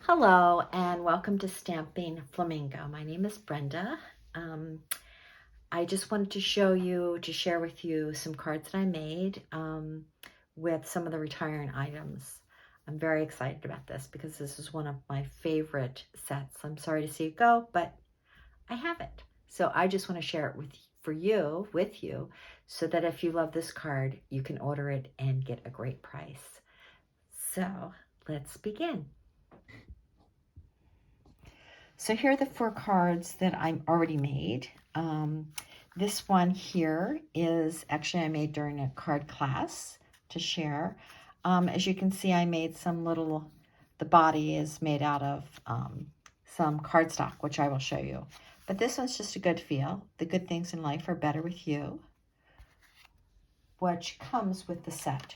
Hello and welcome to Stamping Flamingo. My name is Brenda. I just wanted to share with you some cards that I made with some of the retiring items. I'm very excited about this because this is one of my favorite sets. I'm sorry to see it go, but I have it. So I just want to share it with you, so that if you love this card, you can order it and get a great price. So let's begin. So here are the 4 cards that I already made. This one here is actually I made during a card class to share. As you can see, I made the body is made out of some cardstock, which I will show you. But this one's just a good feel. The good things in life are better with you, which comes with the set.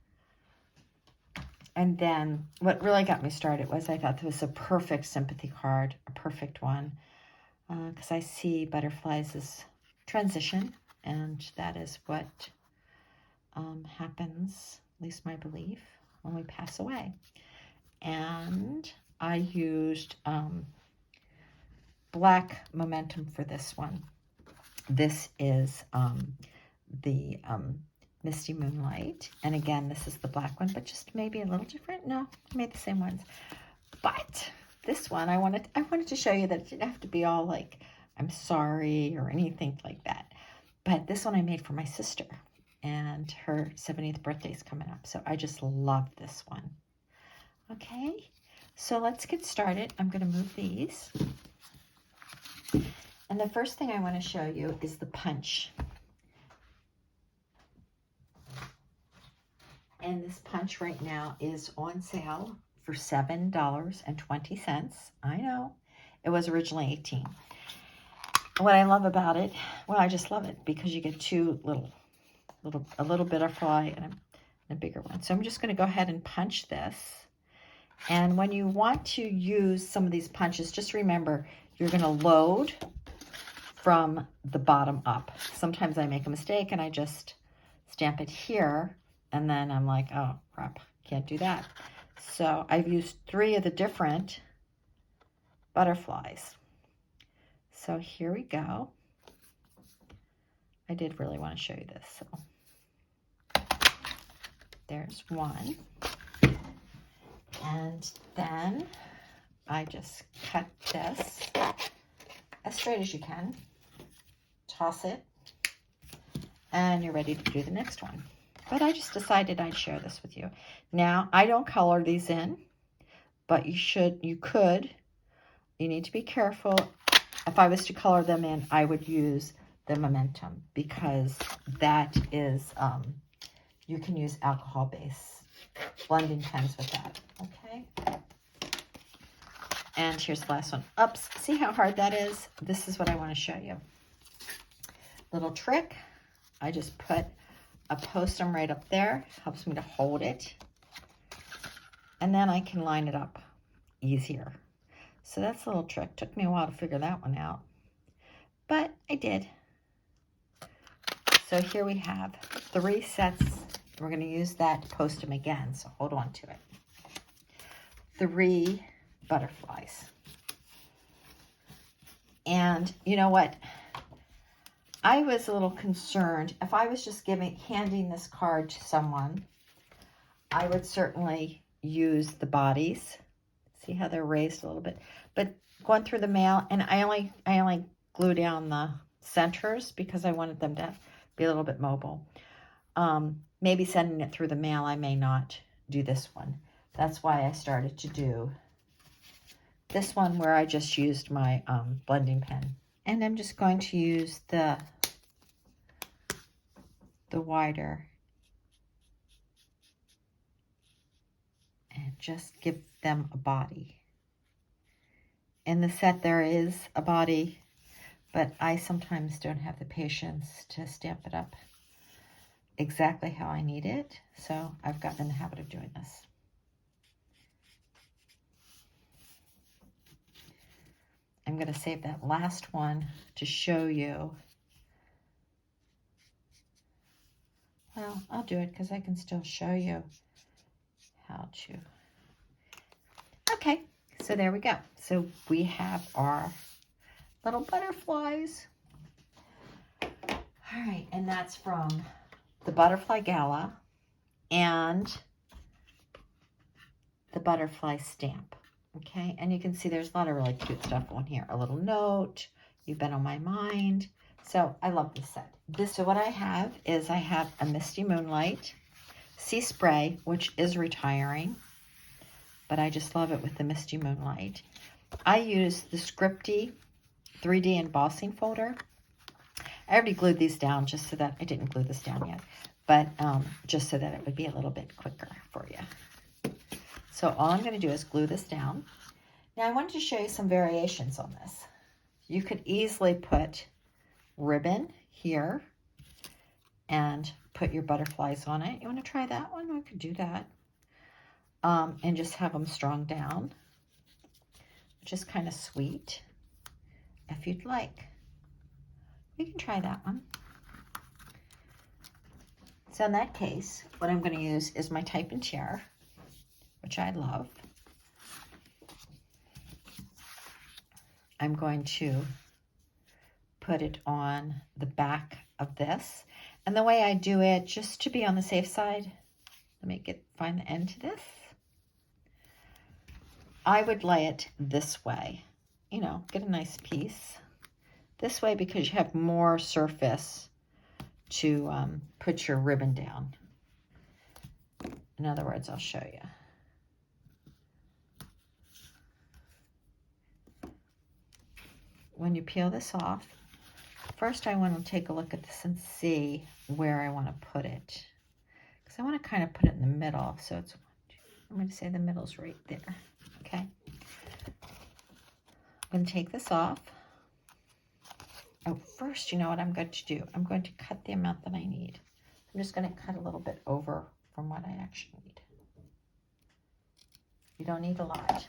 And then what really got me started was I thought this was a perfect sympathy card, a perfect one, because I see butterflies as transition, and that is what happens, at least my belief, when we pass away. And I used black momentum for this one. This is the Misty Moonlight. And again, this is the black one, but just maybe a little different. No, I made the same ones. But this one, I wanted to show you that it didn't have to be all like, I'm sorry or anything like that. But this one I made for my sister, and her 70th birthday is coming up. So I just love this one. Okay, so let's get started. I'm going to move these. And the first thing I want to show you is the punch. And this punch right now is on sale for $7.20. I know, it was originally $18. What I love about it, well, I just love it because you get two a little butterfly and a bigger one. So I'm just going to go ahead and punch this. And when you want to use some of these punches, just remember you're going to load from the bottom up. Sometimes I make a mistake and I just stamp it here, and then I'm like, oh crap, can't do that. So I've used 3 of the different butterflies. So here we go. I did really want to show you this. So there's one. And then I just cut this as straight as you can, toss it, and you're ready to do the next one. But I just decided I'd share this with you. Now, I don't color these in, but you could. You need to be careful. If I was to color them in, I would use the momentum, because that is, you can use alcohol-based blending pens with that, okay? And here's the last one. Oops, see how hard that is? This is what I want to show you. Little trick, I just put a post-it right up there. Helps me to hold it. And then I can line it up easier. So that's a little trick. Took me a while to figure that one out, but I did. So here we have 3 sets. We're going to use that to post them again, so hold on to it. 3 butterflies. And you know what? I was a little concerned. If I was just handing this card to someone, I would certainly use the bodies. See how they're raised a little bit. But going through the mail, and I only glue down the centers because I wanted them to be a little bit mobile. Maybe sending it through the mail, I may not do this one. That's why I started to do this one, where I just used my blending pen. And I'm just going to use the wider and just give them a body. In the set there is a body, but I sometimes don't have the patience to stamp it up exactly how I need it, so I've gotten in the habit of doing this. I'm going to save that last one to show you. Well, I'll do it because I can still show you how to. Okay, So there we go. So we have our little butterflies. All right, and that's from the Butterfly Gala and the Butterfly Stamp. Okay, and you can see there's a lot of really cute stuff on here. A little note, you've been on my mind. So I love this set. So what I have is I have a Misty Moonlight Sea Spray, which is retiring, but I just love it with the Misty Moonlight. I use the Scripty 3D embossing folder. I already glued these down just so that, I didn't glue this down yet, but just so that it would be a little bit quicker for you. So all I'm going to do is glue this down. Now I wanted to show you some variations on this. You could easily put ribbon here and put your butterflies on it. You want to try that one? I could do that. And just have them strung down, which is kind of sweet. If you'd like, you can try that one. So in that case, what I'm going to use is my type and chair, which I love. I'm going to put it on the back of this. And the way I do it, just to be on the safe side, let me find the end to this. I would lay it this way, you know, get a nice piece. This way because you have more surface to put your ribbon down. In other words, I'll show you. When you peel this off, first I want to take a look at this and see where I want to put it. Because I want to kind of put it in the middle. So it's, I'm going to say the middle's right there. Okay. I'm going to take this off. Oh, first, you know what I'm going to do? I'm going to cut the amount that I need. I'm just going to cut a little bit over from what I actually need. You don't need a lot.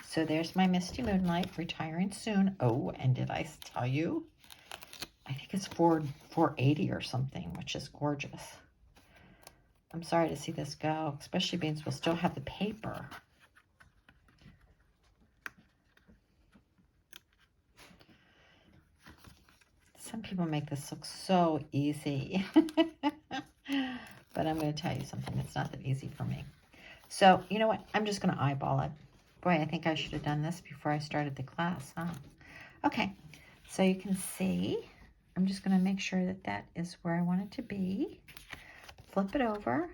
So there's my Misty Moonlight, retiring soon. Oh, and did I tell you? I think it's $480 or something, which is gorgeous. I'm sorry to see this go, especially being we'll still have the paper. Some people make this look so easy. But I'm going to tell you something. It's not that easy for me. So, you know what? I'm just going to eyeball it. Boy, I think I should have done this before I started the class, huh? Okay. So you can see, I'm just going to make sure that that is where I want it to be. Flip it over.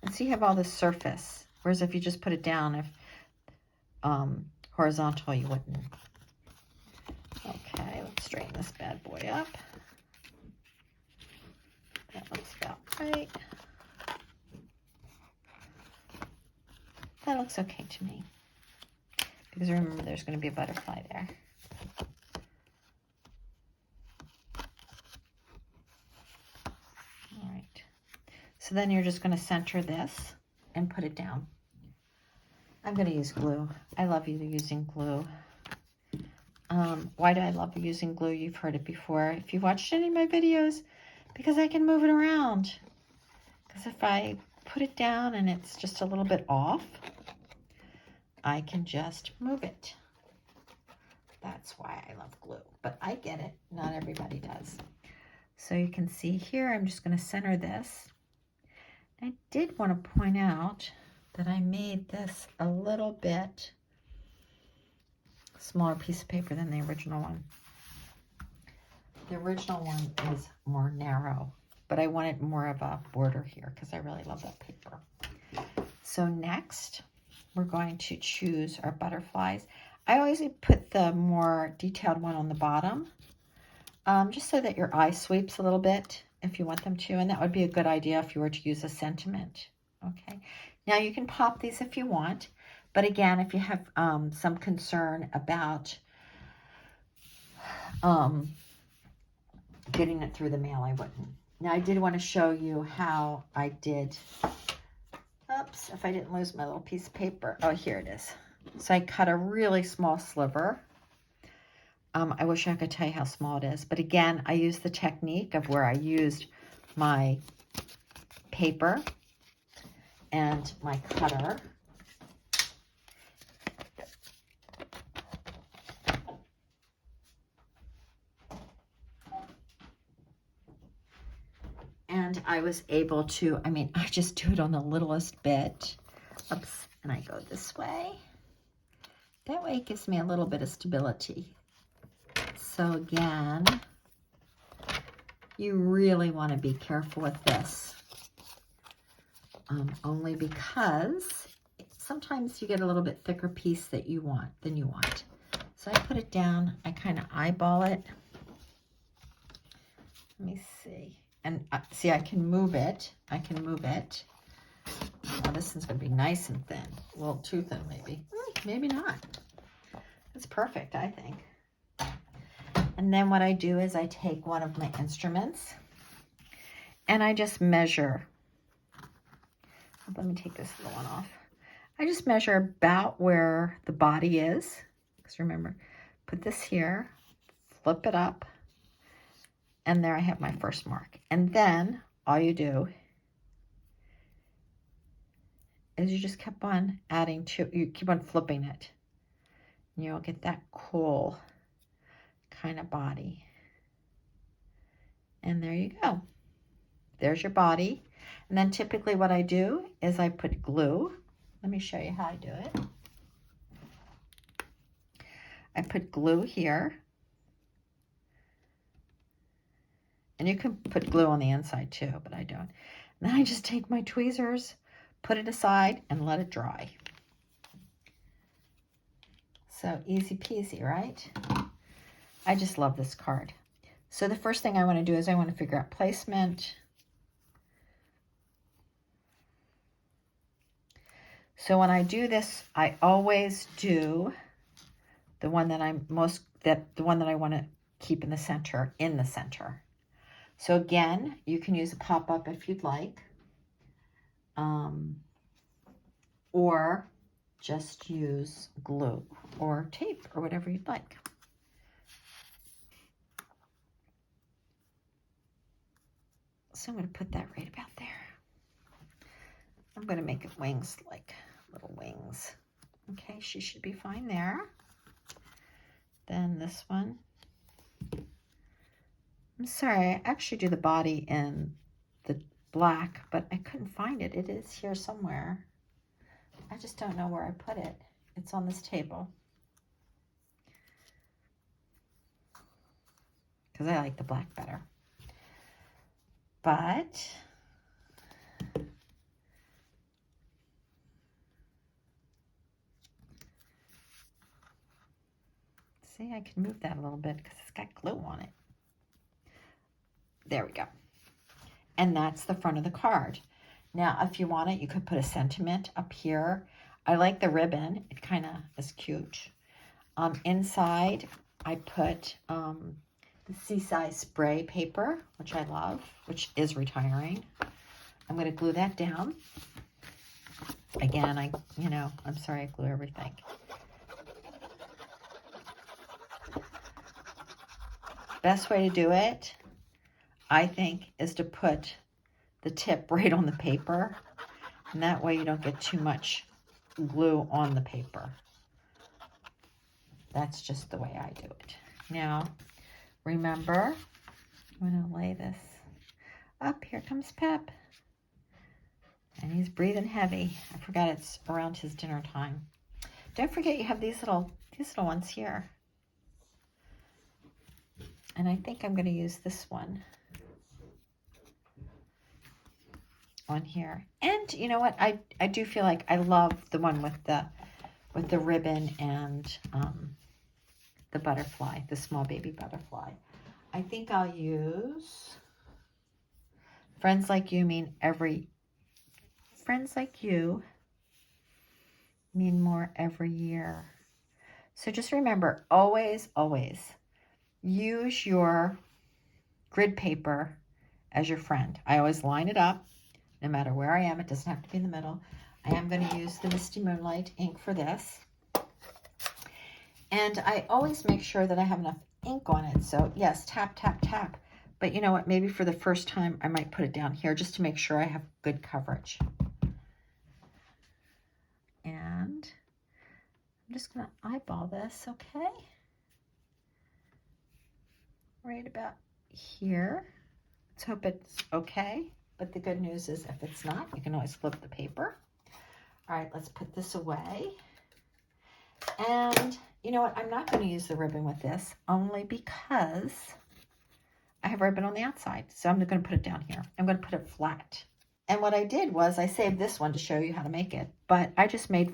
And so you have all this surface. Whereas if you just put it down, if horizontal, you wouldn't. Okay, let's straighten this bad boy up. That looks about right. That looks okay to me. Because remember, there's going to be a butterfly there. All right. So then you're just going to center this and put it down. I'm going to use glue. I love using glue. Why do I love using glue? You've heard it before. If you've watched any of my videos, because I can move it around. Because if I put it down and it's just a little bit off, I can just move it. That's why I love glue. But I get it. Not everybody does. So you can see here, I'm just going to center this. I did want to point out that I made this a little bit smaller piece of paper than the original one. The original one is more narrow, but I wanted more of a border here because I really love that paper. So next, we're going to choose our butterflies. I always put the more detailed one on the bottom, just so that your eye sweeps a little bit if you want them to, and that would be a good idea if you were to use a sentiment. Okay, now you can pop these if you want, but again, if you have some concern about getting it through the mail, I wouldn't. Now I did want to show you how I did, oops, if I didn't lose my little piece of paper. Oh, here it is. So I cut a really small sliver. I wish I could tell you how small it is, but again, I used the technique of where I used my paper and my cutter And I was able to, I mean, I just do it on the littlest bit. Oops, and I go this way. That way it gives me a little bit of stability. So again, you really want to be careful with this. Only because sometimes you get a little bit thicker piece than you want. So I put it down, I kind of eyeball it. Let me see. And see, I can move it. Now this one's going to be nice and thin. A little too thin, maybe. Maybe not. It's perfect, I think. And then what I do is I take one of my instruments and I just measure. Let me take this little one off. I just measure about where the body is. Because remember, put this here, flip it up, and there I have my first mark. And then all you do is you just keep on adding to, you keep on flipping it. And you'll get that cool kind of body. And there you go. There's your body. And then typically what I do is I put glue. Let me show you how I do it. I put glue here. And you can put glue on the inside too, but I don't. And then I just take my tweezers, put it aside, and let it dry. So easy peasy, right? I just love this card. So the first thing I want to do is I want to figure out placement. So when I do this, I always do the one that the one that I want to keep in the center, So again, you can use a pop-up if you'd like, or just use glue or tape or whatever you'd like. So I'm going to put that right about there. I'm going to make it wings, like little wings. Okay, she should be fine there. Then this one. I'm sorry, I actually do the body in the black, but I couldn't find it. It is here somewhere. I just don't know where I put it. It's on this table. Because I like the black better. But see, I can move that a little bit because it's got glue on it. There we go. And that's the front of the card. Now, if you want it, you could put a sentiment up here. I like the ribbon. It kind of is cute. Inside, I put the Seaside spray paper, which I love, which is retiring. I'm going to glue that down. Again, I'm sorry I glue everything. Best way to do it, I think, is to put the tip right on the paper. And that way you don't get too much glue on the paper. That's just the way I do it. Now, remember, I'm going to lay this up. Here comes Pep. And he's breathing heavy. I forgot it's around his dinner time. Don't forget you have these little ones here. And I think I'm going to use this one on here. And you know what? I do feel like I love the one with the ribbon and the butterfly, the small baby butterfly. I think I'll use Friends Like You Friends Like You mean more every year. So just remember, always, always use your grid paper as your friend. I always line it up, no matter where I am. It doesn't have to be in the middle. I am going to use the Misty Moonlight ink for this. And I always make sure that I have enough ink on it. So yes, tap, tap, tap. But you know what? Maybe for the first time, I might put it down here just to make sure I have good coverage. And I'm just going to eyeball this, okay? Right about here. Let's hope it's okay. But the good news is if it's not, you can always flip the paper. All right, let's put this away. And you know what? I'm not going to use the ribbon with this only because I have ribbon on the outside. So I'm going to put it down here. I'm going to put it flat. And what I did was I saved this one to show you how to make it. But I just made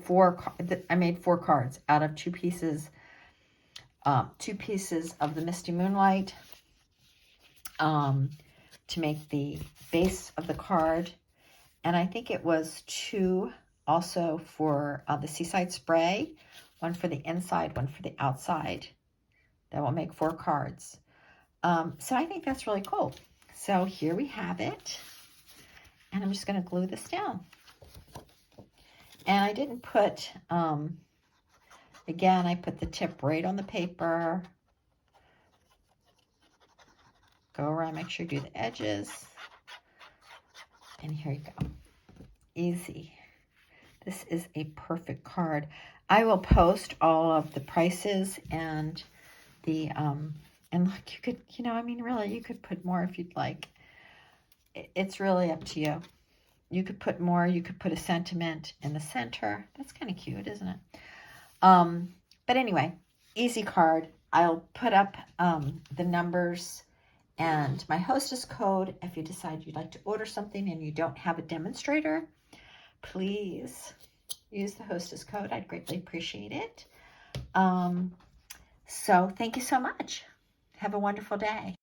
I made 4 cards out of 2 pieces. 2 pieces of the Misty Moonlight to make the base of the card. And I think it was 2 also for the Seaside Spray. 1 for the inside, 1 for the outside. That will make 4 cards. So I think that's really cool. So here we have it. And I'm just going to glue this down. And I didn't put, again, I put the tip right on the paper. Go around, make sure you do the edges. And here you go. Easy. This is a perfect card. I will post all of the prices and the, and look, you could, you know, I mean, really, you could put more if you'd like. It's really up to you. You could put more. You could put a sentiment in the center. That's kind of cute, isn't it? But anyway, easy card. I'll put up the numbers and my hostess code. If you decide you'd like to order something and you don't have a demonstrator, please use the hostess code. I'd greatly appreciate it. So thank you so much. Have a wonderful day.